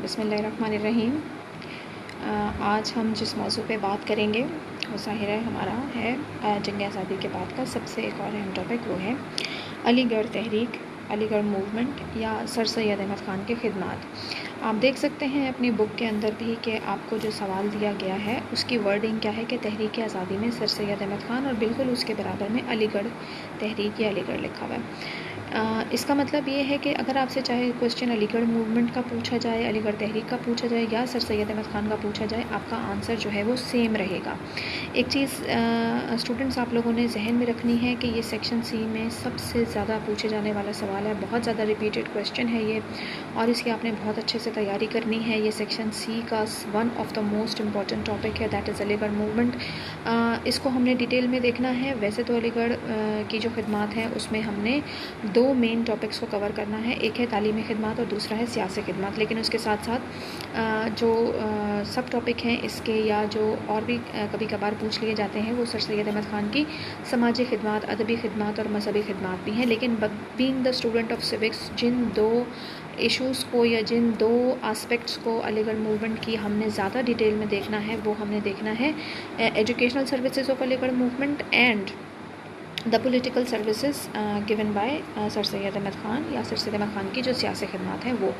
بسم اللہ الرحمن الرحیم۔ آج ہم جس موضوع پہ بات کریں گے وہ ظاہر ہے ہمارا ہے جنگ آزادی کے بعد کا سب سے ایک اور اہم ٹاپک، وہ ہے علی گڑھ تحریک، علی گڑھ موومنٹ یا سر سید احمد خان کی خدمات۔ آپ دیکھ سکتے ہیں اپنی بک کے اندر بھی کہ آپ کو جو سوال دیا گیا ہے اس کی ورڈنگ کیا ہے کہ تحریک آزادی میں سر سید احمد خان، اور بالکل اس کے برابر میں علی گڑھ تحریک یا علی گڑھ لکھا ہوا ہے۔ اس کا مطلب یہ ہے کہ اگر آپ سے چاہے کوشچن علی گڑھ موومنٹ کا پوچھا جائے، علی گڑھ تحریک کا پوچھا جائے یا سر سید احمد خان کا پوچھا جائے، آپ کا آنسر جو ہے وہ سیم رہے گا۔ ایک چیز اسٹوڈنٹس آپ لوگوں نے ذہن میں رکھنی ہے کہ یہ سیکشن سی میں سب سے زیادہ پوچھے جانے والا سوال ہے، بہت زیادہ ریپیٹڈ کوشچن ہے یہ، اور اس کی آپ نے بہت اچھے سے تیاری کرنی ہے۔ یہ سیکشن سی کا one of the most important topic ہے، دیٹ از علی گڑھ موومنٹ۔ اس کو ہم نے ڈیٹیل میں دیکھنا ہے۔ ویسے تو علی گڑھ کی جو خدمات ہیں اس میں ہم نے دو مین ٹاپکس کو کور کرنا ہے، ایک ہے تعلیمی خدمات اور دوسرا ہے سیاسی خدمات، لیکن اس کے ساتھ ساتھ جو سب ٹاپک ہیں اس کے یا جو اور بھی کبھی کبھار پوچھ لیے جاتے ہیں وہ سر سید احمد خان کی سماجی خدمات، ادبی خدمات اور مذہبی خدمات بھی ہیں۔ لیکن بینگ دا اسٹوڈنٹ آف سیوکس، جن دو ایشوز کو یا جن دو آسپیکٹس کو علی گڑھ موومنٹ کی ہم نے زیادہ ڈیٹیل میں دیکھنا ہے، وہ ہم نے دیکھنا ہے educational services of Aligarh movement and the political services given by sir Syed Ahmad Khan یا سر سید احمد خان کی جو سیاسی خدمات ہیں وہ۔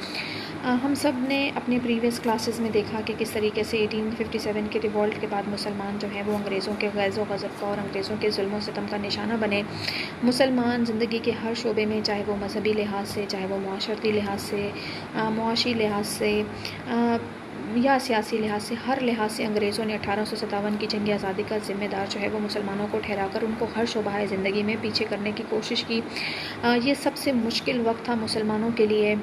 ہم سب نے اپنے پریویس کلاسز میں دیکھا کہ کس طریقے سے 1857 کے ریوولٹ کے بعد مسلمان جو ہیں وہ انگریزوں کے غیظ و غضب کا اور انگریزوں کے ظلم و ستم کا نشانہ بنے۔ مسلمان زندگی کے ہر شعبے میں، چاہے وہ مذہبی لحاظ سے، چاہے وہ معاشرتی لحاظ سے، معاشی لحاظ سے یا سیاسی لحاظ سے، ہر لحاظ سے انگریزوں نے 1857 کی جنگ آزادی کا ذمہ دار جو ہے وہ مسلمانوں کو ٹھہرا کر ان کو ہر شعبہ زندگی میں پیچھے کرنے کی کوشش کی۔ یہ سب سے مشکل وقت تھا مسلمانوں کے لیے۔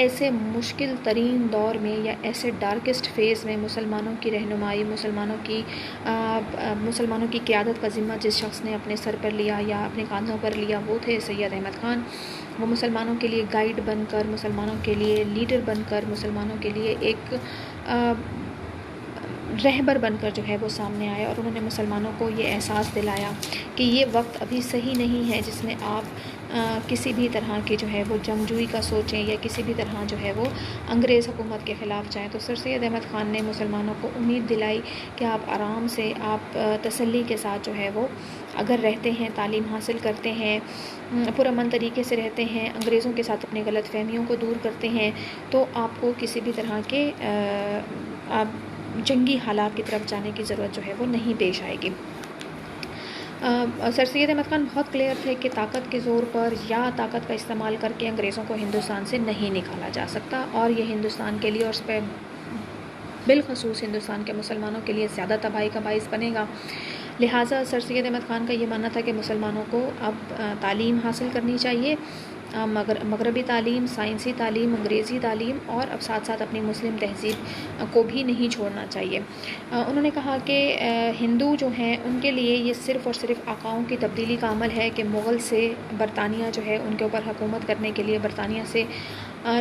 ایسے مشکل ترین دور میں یا ایسے ڈارکسٹ فیز میں مسلمانوں کی رہنمائی، مسلمانوں کی قیادت کا ذمہ جس شخص نے اپنے سر پر لیا یا اپنے کاندھوں پر لیا وہ تھے سید احمد خان۔ وہ مسلمانوں کے لیے گائیڈ بن کر، مسلمانوں کے لیے لیڈر بن کر، مسلمانوں کے لیے ایک رہبر بن کر جو ہے وہ سامنے آئے، اور انہوں نے مسلمانوں کو یہ احساس دلایا کہ یہ وقت ابھی صحیح نہیں ہے جس میں آپ کسی بھی طرح کی جو ہے وہ جنگجوئی کا سوچیں یا کسی بھی طرح جو ہے وہ انگریز حکومت کے خلاف جائیں۔ تو سر سید احمد خان نے مسلمانوں کو امید دلائی کہ آپ آرام سے، آپ تسلی کے ساتھ جو ہے وہ اگر رہتے ہیں، تعلیم حاصل کرتے ہیں، پرامن طریقے سے رہتے ہیں، انگریزوں کے ساتھ اپنی غلط فہمیوں کو دور کرتے ہیں، تو آپ کو کسی بھی طرح کے جنگی حالات کی طرف جانے کی ضرورت جو ہے وہ نہیں پیش آئے گی۔ سر سید احمد خان بہت کلیئر تھے کہ طاقت کے زور پر یا طاقت کا استعمال کر کے انگریزوں کو ہندوستان سے نہیں نکالا جا سکتا، اور یہ ہندوستان کے لیے اور اس پہ بالخصوص ہندوستان کے مسلمانوں کے لیے زیادہ تباہی کا باعث بنے گا۔ لہٰذا سر سید احمد خان کا یہ ماننا تھا کہ مسلمانوں کو اب تعلیم حاصل کرنی چاہیے، مغربی تعلیم، سائنسی تعلیم، انگریزی تعلیم، اور اب ساتھ ساتھ اپنی مسلم تہذیب کو بھی نہیں چھوڑنا چاہیے۔ انہوں نے کہا کہ ہندو جو ہیں ان کے لیے یہ صرف اور صرف آقاؤں کی تبدیلی کا عمل ہے کہ مغل سے برطانیہ جو ہے ان کے اوپر حکومت کرنے کے لیے برطانیہ سے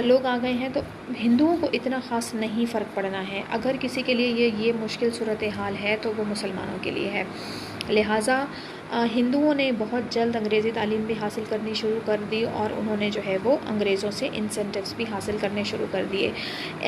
لوگ آ گئے ہیں، تو ہندوؤں کو اتنا خاص نہیں فرق پڑنا ہے۔ اگر کسی کے لیے یہ مشکل صورتحال ہے تو وہ مسلمانوں کے لیے ہے۔ لہٰذا ہندوؤں نے بہت جلد انگریزی تعلیم بھی حاصل کرنی شروع کر دی، اور انہوں نے جو ہے وہ انگریزوں سے انسینٹیوز بھی حاصل کرنے شروع کر دیے۔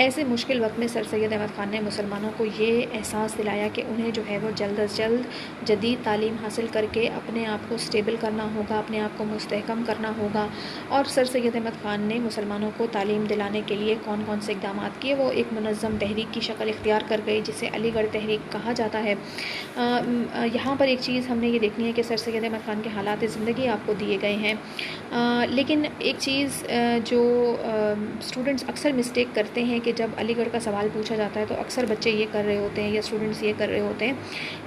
ایسے مشکل وقت میں سر سید احمد خان نے مسلمانوں کو یہ احساس دلایا کہ انہیں جو ہے وہ جلد از جلد جدید تعلیم حاصل کر کے اپنے آپ کو اسٹیبل کرنا ہوگا، اپنے آپ کو مستحکم کرنا ہوگا۔ اور سر سید احمد خان نے مسلمانوں کو تعلیم دلانے کے لیے کون کون سے اقدامات کیے، وہ ایک منظم تحریک کی شکل اختیار کر گئی جسے علی گڑھ تحریک کہا جاتا ہے۔ یہاں پر ایک چیز ہم نے یہ دیکھنی ہے کہ سر سید احمد خان کے حالات زندگی آپ کو دیے گئے ہیں، لیکن ایک چیز جو اسٹوڈنٹس اکثر مسٹیک کرتے ہیں کہ جب علی گڑھ کا سوال پوچھا جاتا ہے تو اکثر بچے یہ کر رہے ہوتے ہیں یا اسٹوڈنٹس یہ کر رہے ہوتے ہیں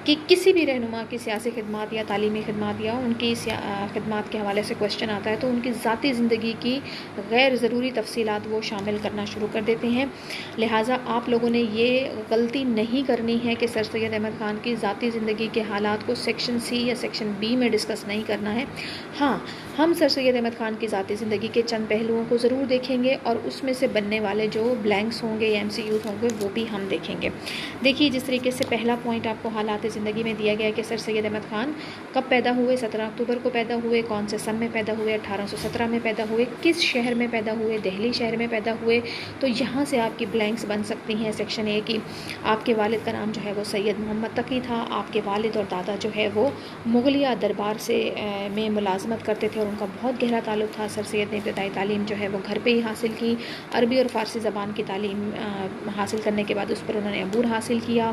کہ کسی بھی رہنما کی سیاسی خدمات یا تعلیمی خدمات یا ان کی خدمات کے حوالے سے کوشچن آتا ہے تو ان کی ذاتی زندگی کی غیر ضروری تفصیلات وہ شامل کرنا شروع کر دیتے ہیں۔ لہٰذا آپ لوگوں نے یہ غلطی نہیں کرنی ہے کہ سر سید احمد خان کی ذاتی زندگی کے حالات کو سیکشن سی یا سیکشن بی میں ڈسکس نہیں کرنا ہے۔ ہاں، ہم سر سید احمد خان کی ذاتی زندگی کے چند پہلوؤں کو ضرور دیکھیں گے اور اس میں سے بننے والے جو بلینکس ہوں گے یا MCQs ہوں گے وہ بھی ہم دیکھیں گے۔ دیکھیے جس طریقے سے پہلا پوائنٹ آپ کو حالات زندگی میں دیا گیا ہے کہ سر سید احمد خان کب پیدا ہوئے، 17 اکتوبر کو پیدا ہوئے، کون سے سن میں پیدا ہوئے، 1817 میں پیدا ہوئے، کس شہر میں پیدا ہوئے، دہلی شہر میں پیدا ہوئے۔ تو یہاں سے آپ کی بلینکس بن سکتی ہیں سیکشن اے کی۔ آپ کے والد کا نام جو ہے وہ سید محمد تقی تھا، آپ کے والد اور دادا جو ہے وہ مغلیہ دربار سے میں ملازمت کرتے تھے اور ان کا بہت گہرا تعلق تھا۔ سر سید نے ابتدائی تعلیم جو ہے وہ گھر پہ ہی حاصل کی، عربی اور فارسی زبان کی تعلیم حاصل کرنے کے بعد اس پر انہوں نے عبور حاصل کیا۔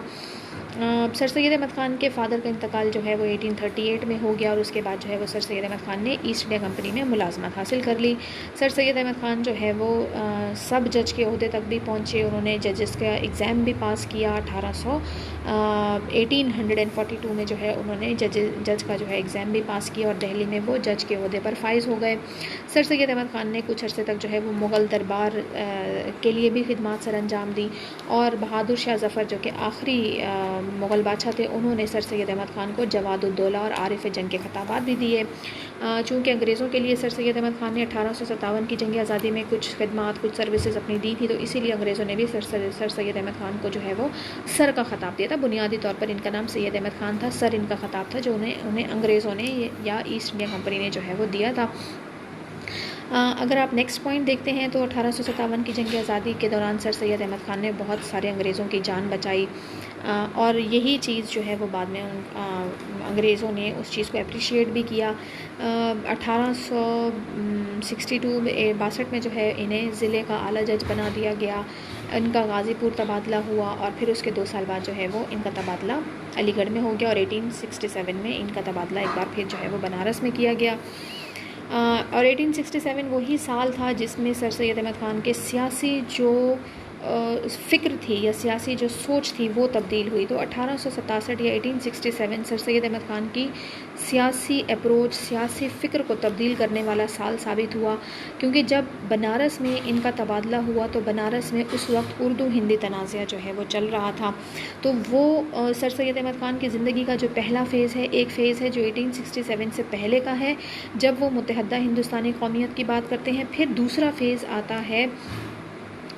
سر سید احمد خان کے فادر کا انتقال جو ہے وہ 1838 میں ہو گیا اور اس کے بعد جو ہے وہ سر سید احمد خان نے ایسٹ انڈیا کمپنی میں ملازمت حاصل کر لی۔ سر سید احمد خان جو ہے وہ سب جج کے عہدے تک بھی پہنچے، انہوں نے ججز کا ایگزام بھی پاس کیا۔ 1842 میں جو ہے انہوں نے جج کا جو ہے ایگزام بھی پاس کیا اور دہلی میں وہ جج کے عہدے پر فائز ہو گئے۔ سر سید احمد خان نے کچھ عرصے تک جو ہے وہ مغل دربار کے لیے بھی خدمات سر انجام دی اور بہادر شاہ ظفر جو کہ آخری مغل بادشاہ تھے انہوں نے سر سید احمد خان کو جواد الدولہ اور عارف جنگ کے خطابات بھی دیے۔ چونکہ انگریزوں کے لیے سر سید احمد خان نے 1857 کی جنگ آزادی میں کچھ خدمات کچھ سروسز اپنی دی تھی، تو اسی لیے انگریزوں نے بھی سر سید احمد خان کو جو ہے وہ سر کا خطاب دیا تھا۔ بنیادی طور پر ان کا نام سید احمد خان تھا، سر ان کا خطاب تھا جو انہیں انگریزوں نے یا ایسٹ انڈیا کمپنی نے جو ہے وہ دیا تھا۔ اگر آپ نیکسٹ پوائنٹ دیکھتے ہیں تو 1857 کی جنگ آزادی کے دوران سر سید احمد خان نے بہت سارے انگریزوں کی جان بچائی اور یہی چیز جو ہے وہ بعد میں انگریزوں نے اس چیز کو اپریشیٹ بھی کیا۔ 1862 میں جو ہے انہیں ضلع کا اعلیٰ جج بنا دیا گیا، ان کا غازی پور تبادلہ ہوا اور پھر اس کے 2 سال بعد جو ہے وہ ان کا تبادلہ علی گڑھ میں ہو گیا اور 1867 میں ان کا تبادلہ ایک بار پھر جو ہے وہ بنارس میں کیا گیا۔ اور 1867 وہی سال تھا جس میں سر سید احمد خان کے سیاسی جو فکر تھی یا سیاسی جو سوچ تھی وہ تبدیل ہوئی۔ تو 1867 یا 1867 سر سید احمد خان کی سیاسی اپروچ، سیاسی فکر کو تبدیل کرنے والا سال ثابت ہوا، کیونکہ جب بنارس میں ان کا تبادلہ ہوا تو بنارس میں اس وقت اردو ہندی تنازعہ جو ہے وہ چل رہا تھا۔ تو وہ سر سید احمد خان کی زندگی کا جو پہلا فیز ہے، ایک فیز ہے جو 1867 سے پہلے کا ہے جب وہ متحدہ ہندوستانی قومیت کی بات کرتے ہیں، پھر دوسرا فیز آتا ہے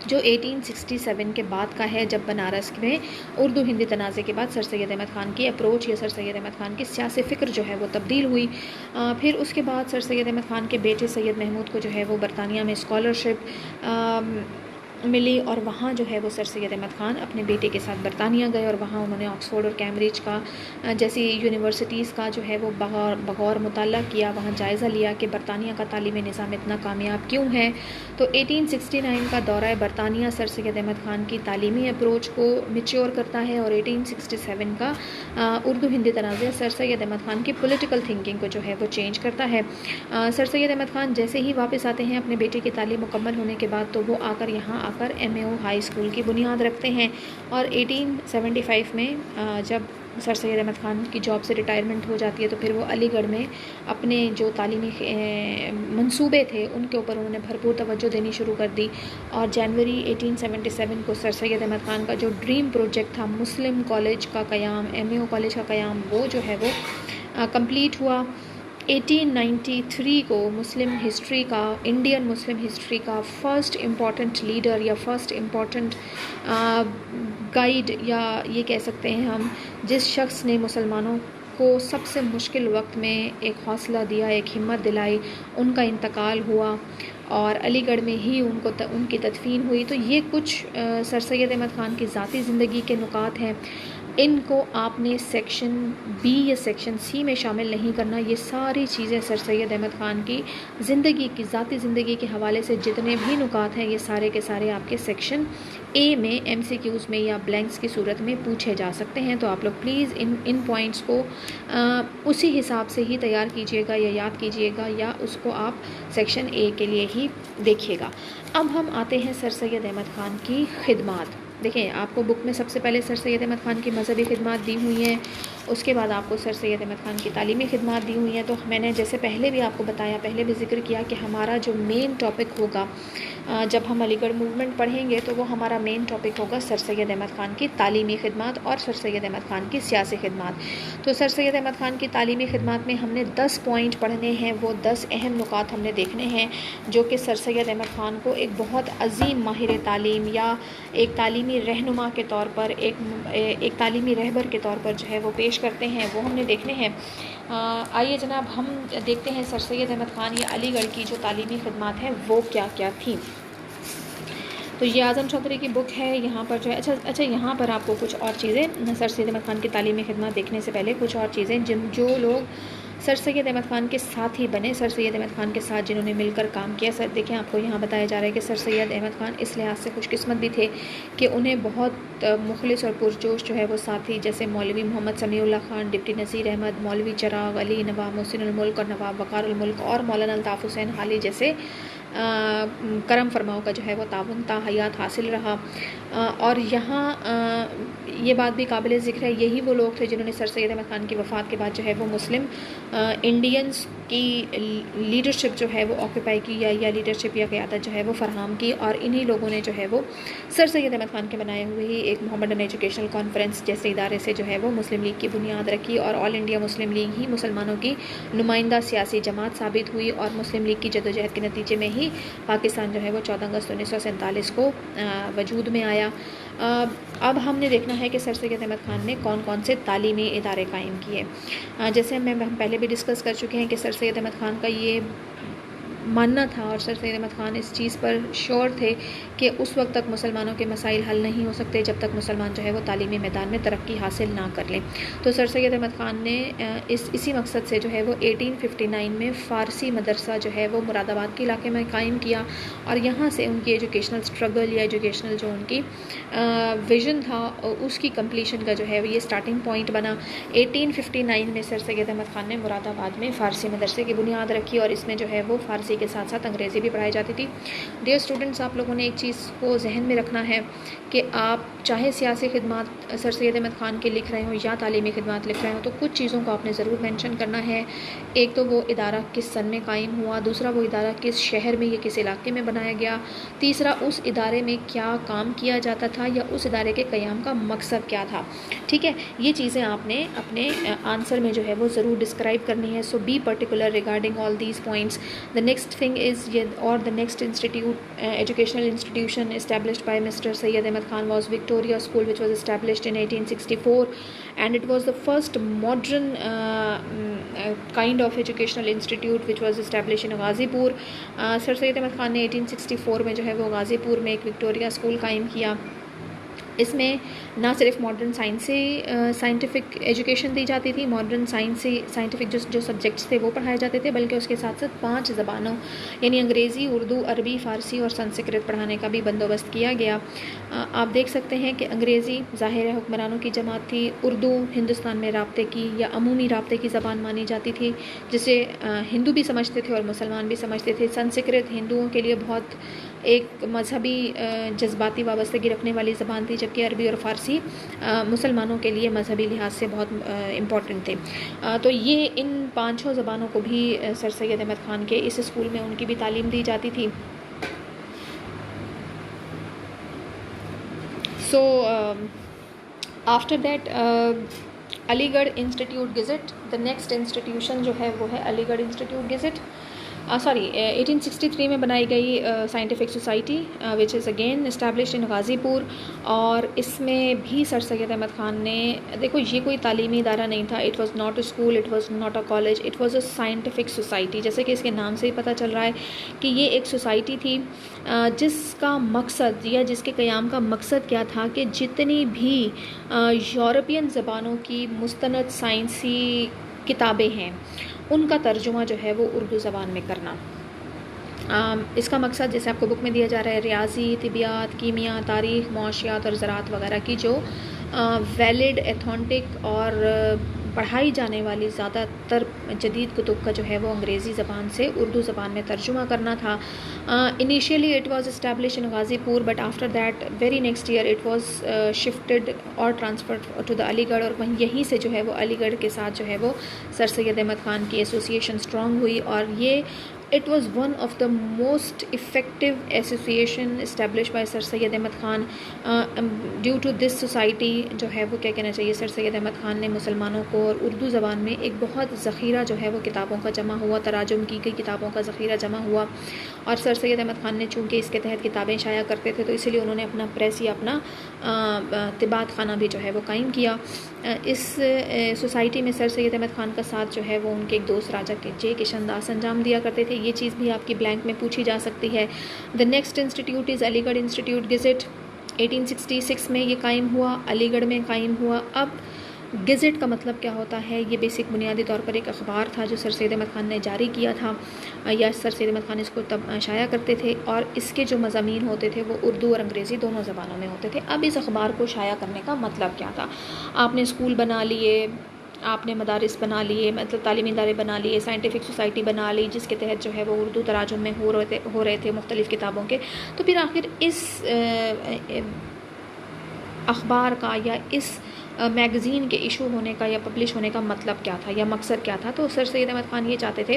جو 1867 کے بعد کا ہے جب بنارس میں اردو ہندی تنازع کے بعد سر سید احمد خان کی اپروچ یا سر سید احمد خان کی سیاسی فکر جو ہے وہ تبدیل ہوئی۔ پھر اس کے بعد سر سید احمد خان کے بیٹے سید محمود کو جو ہے وہ برطانیہ میں اسکالرشپ ملی اور وہاں جو ہے وہ سر سید احمد خان اپنے بیٹے کے ساتھ برطانیہ گئے اور وہاں انہوں نے آکسفورڈ اور کیمبرج کا جیسی یونیورسٹیز کا جو ہے وہ بغور مطالعہ کیا، وہاں جائزہ لیا کہ برطانیہ کا تعلیمی نظام اتنا کامیاب کیوں ہے۔ تو 1869 کا دورہ برطانیہ سر سید احمد خان کی تعلیمی اپروچ کو میچور کرتا ہے اور 1867 کا اردو ہندی تنازع سر سید احمد خان کی پولیٹیکل تھنکنگ کو جو ہے وہ چینج کرتا ہے۔ سر سید احمد خان جیسے ہی واپس آتے ہیں اپنے بیٹے کی تعلیم مکمل ہونے کے بعد تو وہ یہاں آ کر MAO ہائی اسکول کی بنیاد رکھتے ہیں اور 1875 میں جب سر سید احمد خان کی جاب سے ریٹائرمنٹ ہو جاتی ہے تو پھر وہ علی گڑھ میں اپنے جو تعلیمی منصوبے تھے ان کے اوپر انہوں نے بھرپور توجہ دینی شروع کر دی اور جنوری 1877 کو سر سید احمد خان کا جو ڈریم پروجیکٹ تھا مسلم کالج کا قیام، MAO کالج کا قیام، وہ جو ہے وہ کمپلیٹ ہوا۔ 1893 کو انڈین مسلم ہسٹری کا فرسٹ امپورٹنٹ لیڈر یا فرسٹ امپورٹنٹ گائیڈ یا یہ کہہ سکتے ہیں ہم جس شخص نے مسلمانوں کو سب سے مشکل وقت میں ایک حوصلہ دیا، ایک ہمت دلائی، ان کا انتقال ہوا اور علی گڑھ میں ہی ان کی تدفین ہوئی۔ تو یہ کچھ سر سید احمد خان کی ذاتی زندگی کے نکات ہیں، ان کو آپ نے سیکشن B یا سیکشن C میں شامل نہیں کرنا۔ یہ ساری چیزیں سر سید احمد خان کی ذاتی زندگی کے حوالے سے جتنے بھی نکات ہیں یہ سارے کے سارے آپ کے سیکشن A میں MCQs میں یا بلینکس کی صورت میں پوچھے جا سکتے ہیں۔ تو آپ لوگ پلیز ان پوائنٹس کو اسی حساب سے ہی تیار کیجیے گا یا یاد کیجیے گا یا اس کو آپ سیکشن A کے لیے ہی دیکھیے گا۔ اب ہم آتے ہیں سر سید احمد خان کی خدمات۔ دیکھیں آپ کو بک میں سب سے پہلے سر سید احمد خان کی مذہبی خدمات دی ہوئی ہیں، اس کے بعد آپ کو سر سید احمد خان کی تعلیمی خدمات دی ہوئی ہیں۔ تو میں نے جیسے پہلے بھی آپ کو بتایا، پہلے بھی ذکر کیا کہ ہمارا جو مین ٹاپک ہوگا جب ہم علی گڑھ موومنٹ پڑھیں گے تو وہ ہمارا مین ٹاپک ہوگا سر سید احمد خان کی تعلیمی خدمات اور سر سید احمد خان کی سیاسی خدمات. تو سر سید احمد خان کی تعلیمی خدمات میں ہم نے 10 پوائنٹ پڑھنے ہیں، وہ 10 اہم نکات ہم نے دیکھنے ہیں جو کہ سر سید احمد خان کو ایک بہت عظیم ماہر تعلیم یا ایک تعلیمی رہنما کے طور پر، ایک تعلیمی رہبر کے طور پر جو ہے وہ پیش کرتے ہیں، وہ ہم نے دیکھنے ہیں. آئیے جناب ہم دیکھتے ہیں سر سید احمد خان یا علی گڑھ کی جو تعلیمی خدمات ہیں وہ کیا کیا تھیں. تو یہ اعظم چودھری کی بک ہے. یہاں پر جو ہے اچھا یہاں پر آپ کو کچھ اور چیزیں سر سید احمد خان کی تعلیمی خدمات دیکھنے سے پہلے کچھ اور چیزیں جو لوگ سر سید احمد خان کے ساتھ ہی بنے، سر سید احمد خان کے ساتھ جنہوں نے مل کر کام کیا. سر دیکھیں آپ کو یہاں بتایا جا رہا ہے کہ سر سید احمد خان اس لحاظ سے خوش قسمت بھی تھے کہ انہیں بہت مخلص اور پرجوش جو ہے وہ ساتھی جیسے مولوی محمد سمیع اللہ خان، ڈپٹی نذیر احمد، مولوی چراغ علی، نواب محسن الملک اور نواب وقار الملک اور مولانا الطاف حسین حالی جیسے کرم فرماؤ کا جو ہے وہ تعاون تا حیات حاصل رہا. اور یہاں یہ بات بھی قابل ذکر ہے، یہی وہ لوگ تھے جنہوں نے سر سید احمد خان کی وفات کے بعد جو ہے وہ مسلم انڈینز کی لیڈرشپ جو ہے وہ آکوپائی کی یا لیڈرشپ یا قیادت جو ہے وہ فراہم کی. اور انہی لوگوں نے جو ہے وہ سر سید احمد خان کے بنائے ہوئے ہی ایک محمدن ایجوکیشنل کانفرنس جیسے ادارے سے جو ہے وہ مسلم لیگ کی بنیاد رکھی، اور آل انڈیا مسلم لیگ ہی مسلمانوں کی نمائندہ سیاسی جماعت ثابت ہوئی، اور مسلم لیگ کی جدوجہد کے نتیجے میں ہی پاکستان جو ہے وہ 14 اگست 1947 کو وجود میں آیا. اب ہم نے دیکھنا ہے کہ سر سید احمد خان نے کون کون سے تعلیمی ادارے قائم کیے. جیسے ہم پہلے بھی ڈسکس کر چکے ہیں کہ سر سید احمد خان کا یہ ماننا تھا اور سر سید احمد خان اس چیز پر شور تھے کہ اس وقت تک مسلمانوں کے مسائل حل نہیں ہو سکتے جب تک مسلمان جو ہے وہ تعلیمی میدان میں ترقی حاصل نہ کر لیں. تو سر سید احمد خان نے اسی مقصد سے جو ہے وہ 1859 میں فارسی مدرسہ جو ہے وہ مراد آباد کے علاقے میں قائم کیا، اور یہاں سے ان کی ایجوکیشنل سٹرگل یا ایجوکیشنل جو ان کی ویژن تھا اس کی کمپلیشن کا جو ہے یہ سٹارٹنگ پوائنٹ بنا. 1859 میں سر سید احمد خان نے مراد آباد میں فارسی مدرسے کی بنیاد رکھی، اور اس میں جو ہے وہ فارسی کے ساتھ ساتھ انگریزی بھی پڑھائی جاتی تھی. ڈیئر اسٹوڈنٹس، آپ لوگوں نے ایک چیز کو ذہن میں رکھنا ہے کہ آپ چاہے سیاسی خدمات سر سید احمد خان کے لکھ رہے ہوں یا تعلیمی خدمات لکھ رہے ہوں تو کچھ چیزوں کو آپ نے ضرور مینشن کرنا ہے. ایک تو وہ ادارہ کس سن میں قائم ہوا، دوسرا وہ ادارہ کس شہر میں یا کس علاقے میں بنایا گیا، تیسرا اس ادارے میں کیا کام کیا جاتا تھا یا اس ادارے کے قیام کا مقصد کیا تھا. ٹھیک ہے، یہ چیزیں آپ نے اپنے آنسر میں جو ہے وہ ضرور ڈسکرائب کرنی ہے. So be particular regarding all these points. The next thing is the next educational institution established by Mr. Syed Ahmad Khan was Victoria School, which was established in 1864, and it was the first modern kind of educational institute which was established in Ghazi Pur. Sir Syed Ahmad Khan نے 1864 میں جو ہے وہ غازی پور میں ایک Victoria school قائم کیا. اس میں نہ صرف ماڈرن سائنٹیفک ایجوکیشن دی جاتی تھی، ماڈرن سائنٹیفک جو سبجیکٹس تھے وہ پڑھائے جاتے تھے، بلکہ اس کے ساتھ ساتھ 5 زبانوں یعنی انگریزی، اردو، عربی، فارسی اور سنسکرت پڑھانے کا بھی بندوبست کیا گیا. آپ دیکھ سکتے ہیں کہ انگریزی ظاہر حکمرانوں کی جماعت تھی، اردو ہندوستان میں رابطے کی یا عمومی رابطے کی زبان مانی جاتی تھی جسے ہندو بھی سمجھتے تھے اور مسلمان بھی سمجھتے تھے. سنسکرت ہندوؤں کے لیے بہت ایک مذہبی جذباتی وابستگی رکھنے والی زبان تھی، جبکہ عربی اور فارسی مسلمانوں کے لیے مذہبی لحاظ سے بہت امپورٹنٹ تھے. تو یہ ان 5 زبانوں کو بھی سر سید احمد خان کے اس اسکول میں ان کی بھی تعلیم دی جاتی تھی. سو آفٹر دیٹ علی گڑھ institute gazette, the next institution جو ہے وہ ہے علی گڑھ انسٹیٹیوٹ گزٹ. 1863 میں بنائی گئی scientific society which was again established in Ghazipur, اور اس میں بھی سر سید احمد خان نے، دیکھو یہ کوئی تعلیمی ادارہ نہیں تھا، it was not a school, it was not a college, it was a scientific society. جیسے کہ اس کے نام سے ہی پتہ چل رہا ہے کہ یہ ایک سوسائٹی تھی جس کا مقصد یا جس کے قیام کا مقصد کیا تھا کہ جتنی بھی یورپین زبانوں کی مستند سائنسی کتابیں ہیں ان کا ترجمہ جو ہے وہ اردو زبان میں کرنا. اس کا مقصد جیسے آپ کو بک میں دیا جا رہا ہے، ریاضی، طبیات، کیمیا، تاریخ، معاشیات اور زراعت وغیرہ کی جو ویلڈ، ایتھنٹک اور پڑھائی جانے والی زیادہ تر جدید کتب کا جو ہے وہ انگریزی زبان سے اردو زبان میں ترجمہ کرنا تھا. Initially it was establish in Ghazipur, but after that very next year it was shifted اور transferred to the Aligarh, اور وہیں یہیں سے جو ہے وہ علی گڑھ کے ساتھ جو ہے وہ سر سید احمد خان کی ایسوسیشن اسٹرانگ ہوئی، اور یہ It was one of the most effective association established by Sir Syed Ahmad Khan. Due to this society جو ہے وہ کیا کہنا چاہیے سر سید احمد خان نے مسلمانوں کو اور اردو زبان میں ایک بہت ذخیرہ جو ہے وہ کتابوں کا جمع ہوا، تراجم کی گئی کتابوں کا ذخیرہ جمع ہوا. اور سر سید احمد خان نے چونکہ اس کے تحت کتابیں شائع کرتے تھے تو اسی لیے انہوں نے اپنا پریس یا اپنا طباعت خانہ بھی جو ہے وہ قائم کیا. اس سوسائٹی میں سر سید احمد خان کا ساتھ جو ہے وہ ان کے ایک دوست راجہ کے جے کشن داس انجام دیا کرتے تھے. یہ چیز بھی آپ کی بلینک میں پوچھی جا سکتی ہے. دا نیکسٹ انسٹیٹیوٹ از علی گڑھ انسٹیٹیوٹ گزٹ. 1866 میں یہ قائم ہوا، علی گڑھ میں قائم ہوا. اب گزٹ کا مطلب کیا ہوتا ہے؟ یہ بیسک بنیادی طور پر ایک اخبار تھا جو سر سید احمد خان نے جاری کیا تھا، یا سر سید احمد خان اس کو تب شائع کرتے تھے، اور اس کے جو مضامین ہوتے تھے وہ اردو اور انگریزی دونوں زبانوں میں ہوتے تھے. اب اس اخبار کو شائع کرنے کا مطلب کیا تھا؟ آپ نے اسکول بنا لیے، آپ نے مدارس بنا لیے، مطلب تعلیمی ادارے بنا لیے، سائنٹیفک سوسائٹی بنا لی جس کے تحت جو ہے وہ اردو تراجم میں ہو رہے تھے مختلف کتابوں کے. تو پھر آخر اس اخبار کا یا اس میگزین کے ایشو ہونے کا یا پبلش ہونے کا مطلب کیا تھا یا مقصد کیا تھا؟ تو سر سید احمد خان یہ چاہتے تھے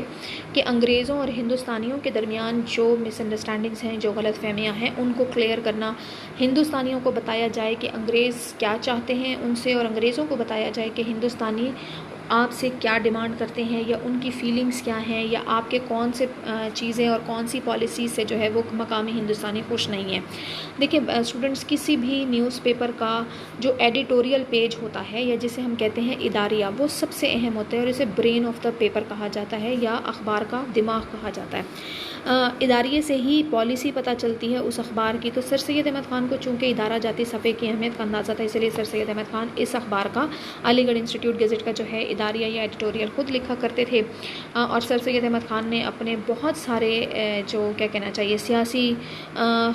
کہ انگریزوں اور ہندوستانیوں کے درمیان جو مس انڈرسٹینڈنگز ہیں، جو غلط فہمیاں ہیں، ان کو کلیئر کرنا. ہندوستانیوں کو بتایا جائے کہ انگریز کیا چاہتے ہیں ان سے، اور انگریزوں کو بتایا جائے کہ ہندوستانی آپ سے کیا ڈیمانڈ کرتے ہیں یا ان کی فیلنگز کیا ہیں، یا آپ کے کون سے چیزیں اور کون سی پالیسیز سے جو ہے وہ مقامی ہندوستانی خوش نہیں ہیں. دیکھیں اسٹوڈنٹس، کسی بھی نیوز پیپر کا جو ایڈیٹوریل پیج ہوتا ہے یا جسے ہم کہتے ہیں اداریہ، وہ سب سے اہم ہوتا ہے اور اسے برین آف دا پیپر کہا جاتا ہے یا اخبار کا دماغ کہا جاتا ہے. اداریے سے ہی پالیسی پتہ چلتی ہے اس اخبار کی. تو سر سید احمد خان کو چونکہ ادارہ جاتی صفحے کی اہمیت کا اندازہ تھا، اس لیے سر سید احمد خان اس اخبار کا، علی گڑھ انسٹیٹیوٹ گزٹ کا جو ہے اداریہ یا ایڈیٹوریل خود لکھا کرتے تھے. اور سر سید احمد خان نے اپنے بہت سارے جو کیا کہنا چاہیے سیاسی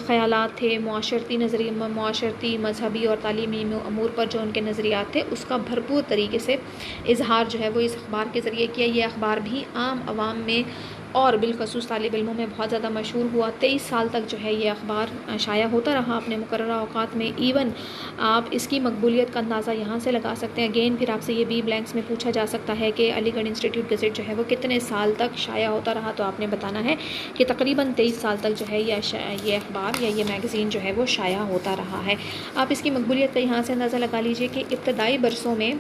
خیالات تھے، معاشرتی مذہبی اور تعلیمی امور پر جو ان کے نظریات تھے، اس کا بھرپور طریقے سے اظہار جو ہے وہ اس اخبار کے ذریعے کیا. یہ اخبار بھی عام عوام میں اور بالخصوص طالب علموں میں بہت زیادہ مشہور ہوا. 23 سال تک جو ہے یہ اخبار شائع ہوتا رہا اپنے مقررہ اوقات میں. ایون آپ اس کی مقبولیت کا اندازہ یہاں سے لگا سکتے ہیں. اگین پھر آپ سے یہ بھی بلینکس میں پوچھا جا سکتا ہے کہ علی گڑھ انسٹیٹیوٹ گزٹ جو ہے وہ کتنے سال تک شائع ہوتا رہا؟ تو آپ نے بتانا ہے کہ تقریباً 23 سال تک جو ہے یہ اخبار یا یہ میگزین جو ہے وہ شائع ہوتا رہا ہے. آپ اس کی مقبولیت کا یہاں سے اندازہ لگا لیجئے کہ ابتدائی برسوں میں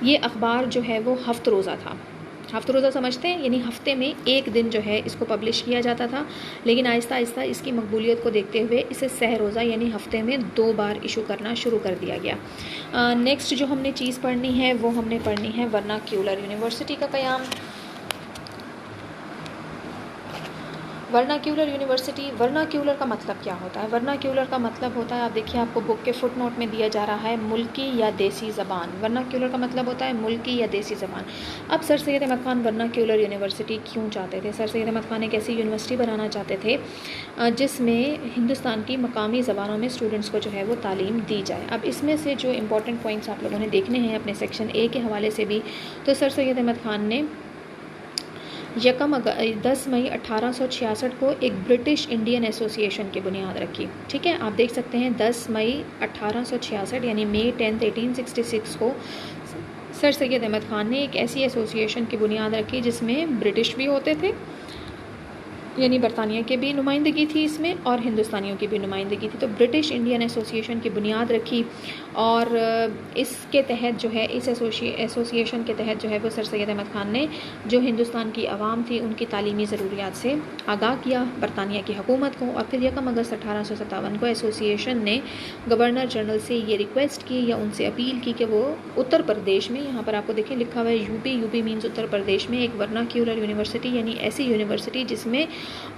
یہ اخبار جو ہے وہ ہفت روزہ تھا. ہفت روزہ سمجھتے ہیں؟ یعنی ہفتے میں ایک دن جو ہے اس کو پبلش کیا جاتا تھا، لیکن آہستہ آہستہ اس کی مقبولیت کو دیکھتے ہوئے اسے سہ روزہ یعنی ہفتے میں 2 بار ایشو کرنا شروع کر دیا گیا. نیکسٹ جو ہم نے چیز پڑھنی ہے وہ ہم نے پڑھنی ہے ورناکیولر یونیورسٹی کا قیام. ورناکیولر یونیورسٹی، ورناکیولر کا مطلب کیا ہوتا ہے؟ ورناکیولر کا مطلب ہوتا ہے، آپ دیکھیے آپ کو بک کے فٹ نوٹ میں دیا جا رہا ہے، ملکی یا دیسی زبان. ورناکیولر کا مطلب ہوتا ہے ملکی یا دیسی زبان. اب سر سید احمد خان ورناکیولر یونیورسٹی کیوں چاہتے تھے؟ سر سید احمد خان ایک ایسی یونیورسٹی بنانا چاہتے تھے جس میں ہندوستان کی مقامی زبانوں میں اسٹوڈنٹس کو جو ہے وہ تعلیم دی جائے. اب اس میں سے جو امپورٹنٹ پوائنٹس آپ لوگوں نے دیکھنے ہیں اپنے سیکشن اے کے حوالے سے بھی، تو سر سید احمد خان نے 10 مئی 1866 کو ایک برٹش انڈین ایسوسی ایشن کی بنیاد رکھی. ٹھیک ہے، آپ دیکھ سکتے ہیں 10 مئی 1866 یعنی مئی 10 1866 کو سر سید احمد خان نے ایک ایسی ایسوسی ایشن کی بنیاد رکھی جس میں برٹش بھی ہوتے تھے، یعنی برطانیہ کی بھی نمائندگی تھی اس میں اور ہندوستانیوں کی بھی نمائندگی تھی. تو برٹش انڈین ایسوسی ایشن کی بنیاد رکھی اور اس کے تحت جو ہے اس ایسوسی ایشن کے تحت جو ہے وہ سر سید احمد خان نے جو ہندوستان کی عوام تھی ان کی تعلیمی ضروریات سے آگاہ کیا برطانیہ کی حکومت کو. اور پھر 1 اگست 1857 کو ایسوسی ایشن نے گورنر جنرل سے یہ ریکویسٹ کی یا ان سے اپیل کی کہ وہ اتر پردیش میں، یہاں پر آپ کو دیکھیں لکھا ہوا ہے یوپی مینز اتر پردیش میں، ایک ورناکیولر یونیورسٹی یعنی ایسی یونیورسٹی جس میں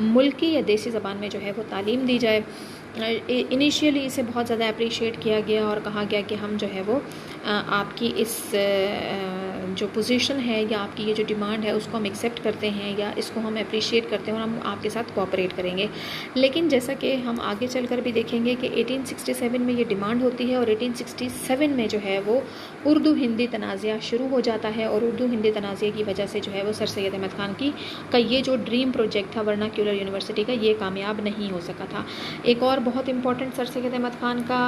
ملکی یا دیسی زبان میں جو ہے وہ تعلیم دی جائے. انیشیلی اسے بہت زیادہ اپریشیٹ کیا گیا اور کہا گیا کہ ہم جو ہے وہ آپ کی اس جو پوزیشن ہے یا آپ کی یہ جو ڈیمانڈ ہے اس کو ہم ایکسیپٹ کرتے ہیں یا اس کو ہم اپریشیٹ کرتے ہیں اور ہم آپ کے ساتھ کوآپریٹ کریں گے. لیکن جیسا کہ ہم آگے چل کر بھی دیکھیں گے کہ 1867 میں یہ ڈیمانڈ ہوتی ہے اور 1867 میں جو ہے وہ اردو ہندی تنازعہ شروع ہو جاتا ہے اور اردو ہندی تنازعے کی وجہ سے جو ہے وہ سر سید احمد خان کا یہ جو ڈریم پروجیکٹ تھا ورناکیولر یونیورسٹی کا یہ کامیاب نہیں ہو سکا تھا. ایک اور بہت امپورٹنٹ سر سید احمد خان کا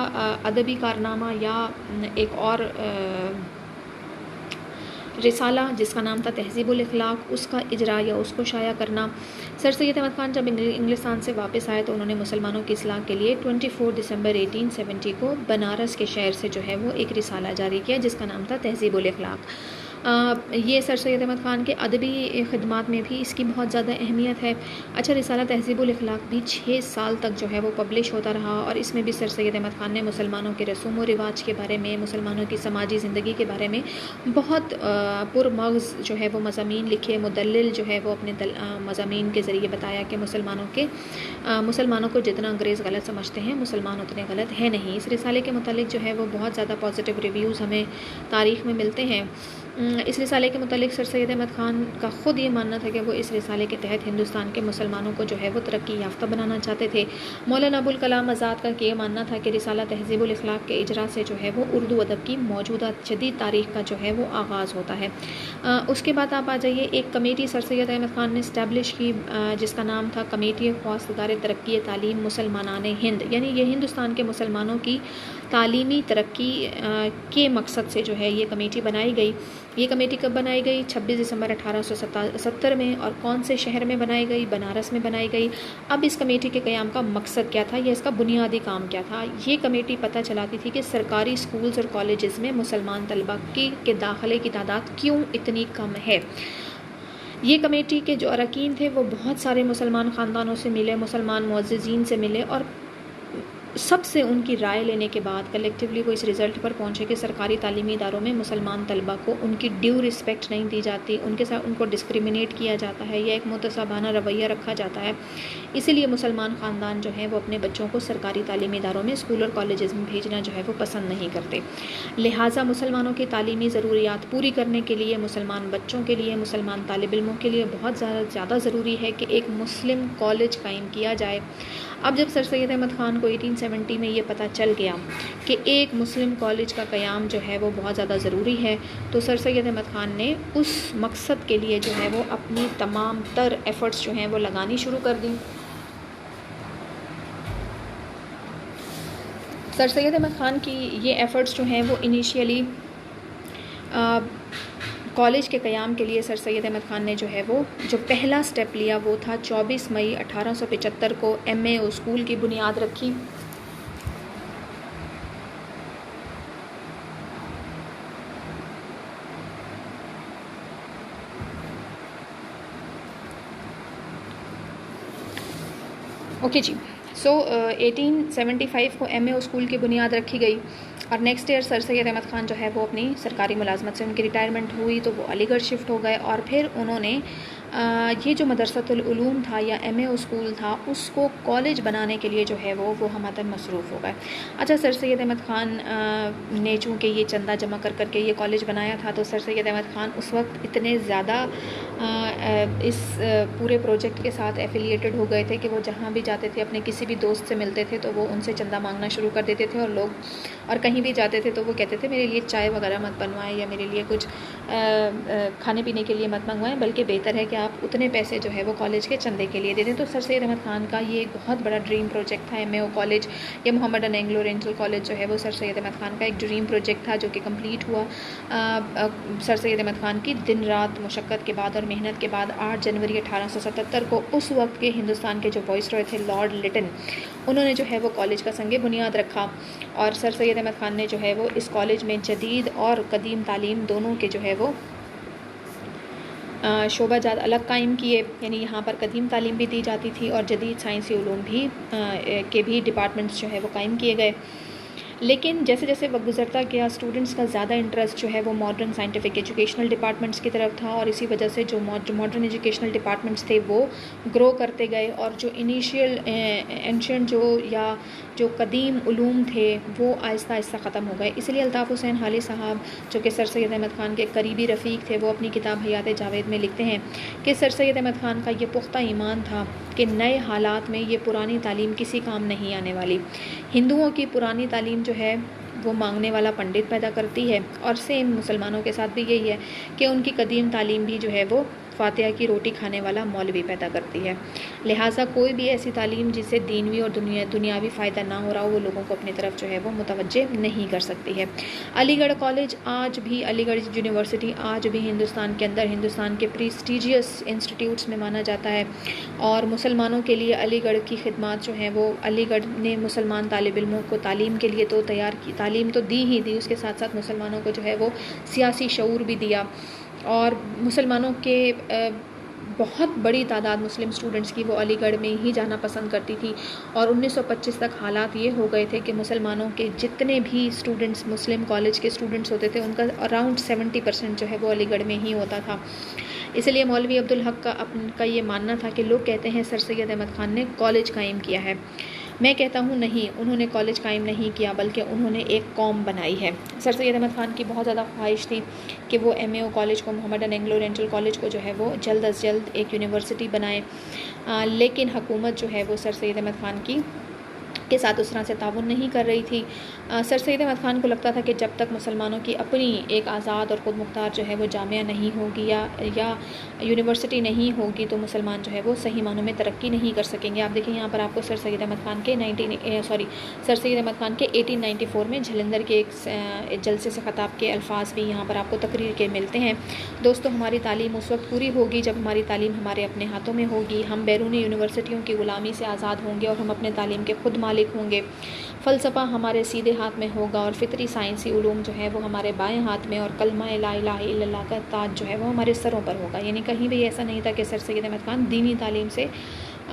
ادبی کارنامہ یا ایک اور رسالہ جس کا نام تھا تہذیب الاخلاق، اس کا اجرا یا اس کو شائع کرنا۔ سر سید احمد خان جب انگلستان سے واپس آئے تو انہوں نے مسلمانوں کی اصلاح کے لیے 24 دسمبر 1870 کو بنارس کے شہر سے جو ہے وہ ایک رسالہ جاری کیا جس کا نام تھا تہذیب الاخلاق۔ یہ سر سید احمد خان کے ادبی خدمات میں بھی اس کی بہت زیادہ اہمیت ہے۔ اچھا، رسالہ تہذیب الاخلاق بھی 6 سال تک جو ہے وہ پبلش ہوتا رہا، اور اس میں بھی سر سید احمد خان نے مسلمانوں کے رسوم و رواج کے بارے میں، مسلمانوں کی سماجی زندگی کے بارے میں بہت پرمغز جو ہے وہ مضامین لکھے۔ مدلل جو ہے وہ اپنے مضامین کے ذریعے بتایا کہ مسلمانوں کو جتنا انگریز غلط سمجھتے ہیں مسلمان اتنے غلط ہے نہیں۔ اس رسالے کے متعلق جو ہے وہ بہت زیادہ پازیٹیو ریویوز ہمیں تاریخ میں ملتے ہیں۔ اس رسالے کے متعلق سر سید احمد خان کا خود یہ ماننا تھا کہ وہ اس رسالے کے تحت ہندوستان کے مسلمانوں کو جو ہے وہ ترقی یافتہ بنانا چاہتے تھے۔ مولانا ابوالکلام آزاد کا یہ ماننا تھا کہ رسالہ تہذیب الاخلاق کے اجرا سے جو ہے وہ اردو ادب کی موجودہ جدید تاریخ کا جو ہے وہ آغاز ہوتا ہے۔ اس کے بعد آپ آ جائیے، ایک کمیٹی سر سید احمد خان نے اسٹیبلش کی جس کا نام تھا کمیٹی خواستگار ترقی تعلیم مسلمانان ہند، یعنی یہ ہندوستان کے مسلمانوں کی تعلیمی ترقی کے مقصد سے جو ہے یہ کمیٹی بنائی گئی۔ یہ کمیٹی کب بنائی گئی؟ 26 دسمبر 1870 میں، اور کون سے شہر میں بنائی گئی؟ بنارس میں بنائی گئی۔ اب اس کمیٹی کے قیام کا مقصد کیا تھا یا اس کا بنیادی کام کیا تھا؟ یہ کمیٹی پتہ چلاتی تھی کہ سرکاری اسکولز اور کالجز میں مسلمان طلبہ کے داخلے کی تعداد کیوں اتنی کم ہے۔ یہ کمیٹی کے جو اراکین تھے وہ بہت سارے مسلمان خاندانوں سے ملے، مسلمان معززین سے ملے، اور سب سے ان کی رائے لینے کے بعد کلیکٹیولی وہ اس رزلٹ پر پہنچے کہ سرکاری تعلیمی اداروں میں مسلمان طلبہ کو ان کی ڈیو رسپیکٹ نہیں دی جاتی، ان کے ساتھ ان کو ڈسکریمنیٹ کیا جاتا ہے یا ایک متصابانہ رویہ رکھا جاتا ہے۔ اسی لیے مسلمان خاندان جو ہیں وہ اپنے بچوں کو سرکاری تعلیمی اداروں میں اسکول اور کالجز میں بھیجنا جو ہے وہ پسند نہیں کرتے۔ لہٰذا مسلمانوں کی تعلیمی ضروریات پوری کرنے کے لیے، مسلمان بچوں کے لیے، مسلمان طالب علموں کے لیے بہت زیادہ ضروری ہے کہ ایک مسلم کالج قائم کیا جائے۔ اب جب سر سید احمد خان کو 1870 میں یہ پتہ چل گیا کہ ایک مسلم کالج کا قیام جو ہے وہ بہت زیادہ ضروری ہے، تو سر سید احمد خان نے اس مقصد کے لیے جو ہے وہ اپنی تمام تر ایفرٹس جو ہیں وہ لگانی شروع کر دیں۔ سر سید احمد خان کی یہ ایفرٹس جو ہیں وہ انیشیلی کالج کے قیام کے لیے سر سید احمد خان نے جو ہے وہ جو پہلا سٹیپ لیا وہ تھا 24 مئی 1875 کو MA اسکول کی بنیاد رکھی۔ اوکے جی، سو 1875 کو MA اسکول کی بنیاد رکھی گئی، اور نیکسٹ ایئر سر سید احمد خان جو ہے وہ اپنی سرکاری ملازمت سے ان کی ریٹائرمنٹ ہوئی تو وہ علی گڑھ شفٹ ہو گئے، اور پھر انہوں نے یہ جو مدرسۃ العلوم تھا یا MA اسکول تھا اس کو کالج بنانے کے لیے جو ہے وہ ہمدن مصروف ہو گئے۔ اچھا، سر سید احمد خان نے چونکہ یہ چندہ جمع کر کے یہ کالج بنایا تھا، تو سر سید احمد خان اس وقت اتنے زیادہ اس پورے پروجیکٹ کے ساتھ ایفیلیٹڈ ہو گئے تھے کہ وہ جہاں بھی جاتے تھے اپنے کسی بھی دوست سے ملتے تھے تو وہ ان سے چندہ مانگنا شروع کر دیتے تھے، اور کہیں بھی جاتے تھے تو وہ کہتے تھے میرے لیے چائے وغیرہ مت بنوائیں یا میرے لیے کچھ کھانے پینے کے لیے مت منگوائیں، بلکہ بہتر ہے کہ آپ اتنے پیسے جو ہے وہ کالج کے چندے کے لیے دے دیں۔ تو سر سید احمد خان کا یہ ایک بہت بڑا ڈریم پروجیکٹ تھا۔ MAO کالج یا محمدن اینگلو اورینٹل کالج جو ہے وہ سر سید احمد خان کا ایک ڈریم پروجیکٹ تھا جو کہ کمپلیٹ ہوا۔ سر سید احمد خان کی دن رات مشقت کے بعد اور محنت کے بعد 8 جنوری 1877 کو اس وقت کے ہندوستان کے جو وائس رائے تھے لارڈ لیٹن، انہوں نے جو ہے وہ کالج کا سنگ بنیاد رکھا، اور سر سید احمد خان نے جو ہے وہ اس کالج میں جدید اور قدیم تعلیم دونوں کے جو ہے وہ شعبہ جات الگ قائم کیے، یعنی یہاں پر قدیم تعلیم بھی دی جاتی تھی اور جدید سائنسی علوم بھی کے بھی ڈپارٹمنٹس جو ہے وہ قائم کیے گئے۔ لیکن جیسے جیسے وقت گزرتا گیا اسٹوڈنٹس کا زیادہ انٹرسٹ جو ہے وہ ماڈرن سائنٹیفک ایجوکیشنل ڈپارٹمنٹس کی طرف تھا، اور اسی وجہ سے جو ماڈرن ایجوکیشنل ڈپارٹمنٹس تھے وہ گرو کرتے گئے، اور جو انیشیل اینشنٹ جو قدیم علوم تھے وہ آہستہ آہستہ ختم ہو گئے۔ اس لیے الطاف حسین حالی صاحب جو کہ سر سید احمد خان کے قریبی رفیق تھے، وہ اپنی کتاب حیات جاوید میں لکھتے ہیں کہ سر سید احمد خان کا یہ پختہ ایمان تھا کہ نئے حالات میں یہ پرانی تعلیم کسی کام نہیں آنے والی۔ ہندوؤں کی پرانی تعلیم جو ہے وہ مانگنے والا پنڈت پیدا کرتی ہے، اور سیم مسلمانوں کے ساتھ بھی یہی ہے کہ ان کی قدیم تعلیم بھی جو ہے وہ فاتحہ کی روٹی کھانے والا مولوی پیدا کرتی ہے، لہٰذا کوئی بھی ایسی تعلیم جسے دینوی اور دنیاوی فائدہ نہ ہو رہا ہو وہ لوگوں کو اپنی طرف جو ہے وہ متوجہ نہیں کر سکتی ہے۔ علی گڑھ کالج آج بھی، علی گڑھ یونیورسٹی آج بھی ہندوستان کے اندر ہندوستان کے پریسٹیجیس انسٹیٹیوٹس میں مانا جاتا ہے، اور مسلمانوں کے لیے علی گڑھ کی خدمات جو ہیں وہ علی گڑھ نے مسلمان طالب علموں کو تعلیم کے لیے تو تیار کی، تعلیم تو دی ہی دی، اس کے ساتھ ساتھ مسلمانوں کو جو ہے وہ سیاسی شعور بھی دیا، اور مسلمانوں کے بہت بڑی تعداد مسلم اسٹوڈنٹس کی وہ علی گڑھ میں ہی جانا پسند کرتی تھی، اور 1925 تک حالات یہ ہو گئے تھے کہ مسلمانوں کے جتنے بھی اسٹوڈنٹس مسلم کالج کے اسٹوڈنٹس ہوتے تھے ان کا اراؤنڈ 70% جو ہے وہ علی گڑھ میں ہی ہوتا تھا۔ اس لیے مولوی عبدالحق کا یہ ماننا تھا کہ لوگ کہتے ہیں سر سید احمد خان نے کالج قائم کیا ہے، میں کہتا ہوں نہیں، انہوں نے کالج قائم نہیں کیا بلکہ انہوں نے ایک قوم بنائی ہے۔ سر سید احمد خان کی بہت زیادہ خواہش تھی کہ وہ MAO کالج کو، محمدن اینگلو اورینٹل کالج کو جو ہے وہ جلد از جلد ایک یونیورسٹی بنائے، لیکن حکومت جو ہے وہ سر سید احمد خان کے ساتھ اس طرح سے تعاون نہیں کر رہی تھی۔ سر سید احمد خان کو لگتا تھا کہ جب تک مسلمانوں کی اپنی ایک آزاد اور خود مختار جو ہے وہ جامعہ نہیں ہوگی یا یونیورسٹی نہیں ہوگی تو مسلمان جو ہے وہ صحیح معنوں میں ترقی نہیں کر سکیں گے۔ آپ دیکھیں یہاں پر آپ کو سر سید احمد خان کے 1894 میں جھلندر کے ایک جلسے سے خطاب کے الفاظ بھی یہاں پر آپ کو تقریر کے ملتے ہیں۔ دوستو، ہماری تعلیم اس وقت پوری ہوگی جب ہماری تعلیم ہمارے اپنے ہاتھوں میں ہوگی، ہم بیرونی یونیورسٹیوں کی غلامی سے آزاد ہوں گے اور ہم اپنے تعلیم کے خود مالک ہوں گے، فلسفہ ہمارے سیدھے ہاتھ میں ہوگا اور فطری سائنسی علوم جو ہے وہ ہمارے بائیں ہاتھ میں، اور کلمہ لا الہ الا اللہ کا تاج جو ہے وہ ہمارے سروں پر ہوگا۔ یعنی کہیں بھی ایسا نہیں تھا کہ سر سید احمد خان دینی تعلیم سے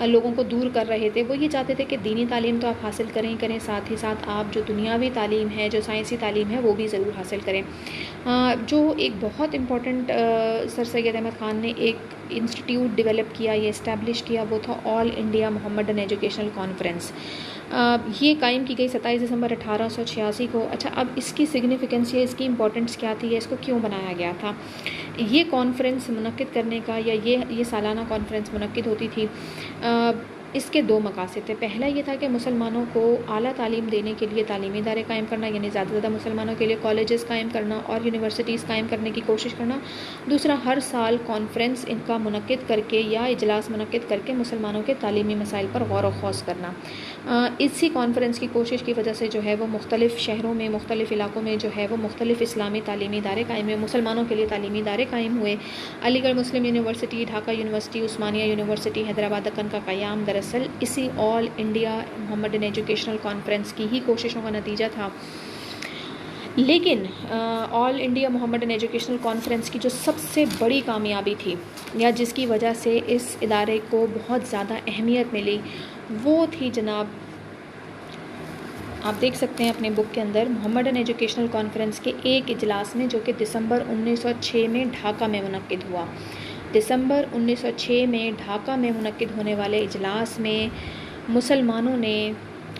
لوگوں کو دور کر رہے تھے، وہ یہ چاہتے تھے کہ دینی تعلیم تو آپ حاصل کریں ساتھ ہی ساتھ آپ جو دنیاوی تعلیم ہے، جو سائنسی تعلیم ہے وہ بھی ضرور حاصل کریں۔ جو ایک بہت امپورٹنٹ سر سید احمد خان نے ایک انسٹیٹیوٹ ڈیولپ کیا، یہ اسٹیبلش کیا، وہ تھا آل انڈیا محمدن ایجوکیشنل کانفرنس۔ یہ قائم کی گئی 27 دسمبر 1886 کو۔ اچھا، اب اس کی سگنیفیکنس یا اس کی امپورٹنس کیا تھی، یا اس کو کیوں بنایا گیا تھا؟ یہ کانفرنس منعقد کرنے کا یا یہ سالانہ کانفرنس منعقد ہوتی تھی، اس کے دو مقاصد تھے۔ پہلا یہ تھا کہ مسلمانوں کو اعلیٰ تعلیم دینے کے لیے تعلیمی ادارے قائم کرنا، یعنی زیادہ سے زیادہ مسلمانوں کے لیے کالجز قائم کرنا اور یونیورسٹیز قائم کرنے کی کوشش کرنا۔ دوسرا، ہر سال کانفرنس ان کا منعقد کر کے یا اجلاس منعقد کر کے مسلمانوں کے تعلیمی مسائل پر غور و خوض کرنا۔ اسی کانفرنس کی کوشش کی وجہ سے جو ہے وہ مختلف شہروں میں، مختلف علاقوں میں جو ہے وہ مختلف اسلامی تعلیمی ادارے قائم ہوئے، مسلمانوں کے لیے تعلیمی ادارے قائم ہوئے۔ علی گڑھ مسلم یونیورسٹی، ڈھاکہ یونیورسٹی، عثمانیہ یونیورسٹی، حیدرآباد دکن کا قیام دراصل اسی آل انڈیا محمدن ایجوکیشنل کانفرنس کی ہی کوششوں کا نتیجہ تھا۔ لیکن آل انڈیا محمدن ایجوکیشنل کانفرنس کی جو سب سے بڑی کامیابی تھی، یا جس کی وجہ سے اس ادارے کو بہت زیادہ اہمیت ملی، وہ تھی جناب، آپ دیکھ سکتے ہیں اپنے بک کے اندر، محمدن ایجوکیشنل کانفرنس کے ایک اجلاس میں جو کہ دسمبر 1906 میں ڈھاکہ میں منعقد ہوا۔ دسمبر 1906 میں ڈھاکہ میں منعقد ہونے والے اجلاس میں مسلمانوں نے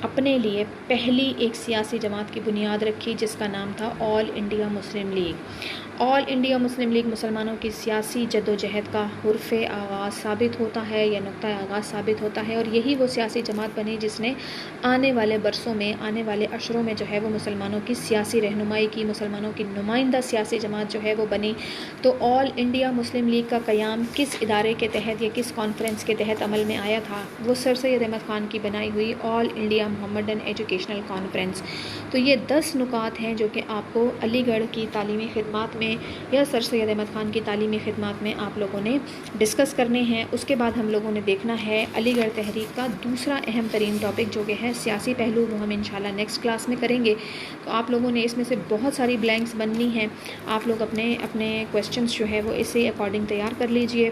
اپنے لیے پہلی ایک سیاسی جماعت کی بنیاد رکھی جس کا نام تھا آل انڈیا مسلم لیگ۔ آل انڈیا مسلم لیگ مسلمانوں کی سیاسی جد و جہد کا حرف آغاز ثابت ہوتا ہے یا نقطہ آغاز ثابت ہوتا ہے، اور یہی وہ سیاسی جماعت بنی جس نے آنے والے برسوں میں، آنے والے عشروں میں جو ہے وہ مسلمانوں کی سیاسی رہنمائی کی، مسلمانوں کی نمائندہ سیاسی جماعت جو ہے وہ بنی۔ تو آل انڈیا مسلم لیگ کا قیام کس ادارے کے تحت یا کس کانفرنس کے تحت عمل میں آیا تھا؟ وہ سر سید احمد خان کی بنائی ہوئی آل انڈیا محمدن ایجوکیشنل کانفرنس۔ تو یہ 10 نکات ہیں جو کہ آپ کو علی گڑھ کی تعلیمی خدمات میں یا سر سید احمد خان کی تعلیمی خدمات میں آپ لوگوں نے ڈسکس کرنے ہیں۔ اس کے بعد ہم لوگوں نے دیکھنا ہے علی گڑھ تحریک کا دوسرا اہم ترین ٹاپک جو کہ ہے سیاسی پہلو، وہ ہم انشاءاللہ نیکسٹ کلاس میں کریں گے۔ تو آپ لوگوں نے اس میں سے بہت ساری بلینکس بننی ہیں، آپ لوگ اپنے کویسچنس جو ہے وہ اسی اکارڈنگ تیار کر لیجئے۔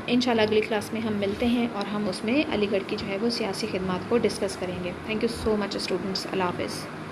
انشاءاللہ اگلی کلاس میں ہم ملتے ہیں اور ہم اس میں علی گڑھ کی جو ہے وہ سیاسی خدمات کو ڈسکس کریں گے۔ Thank you so much students, اللہ حافظ۔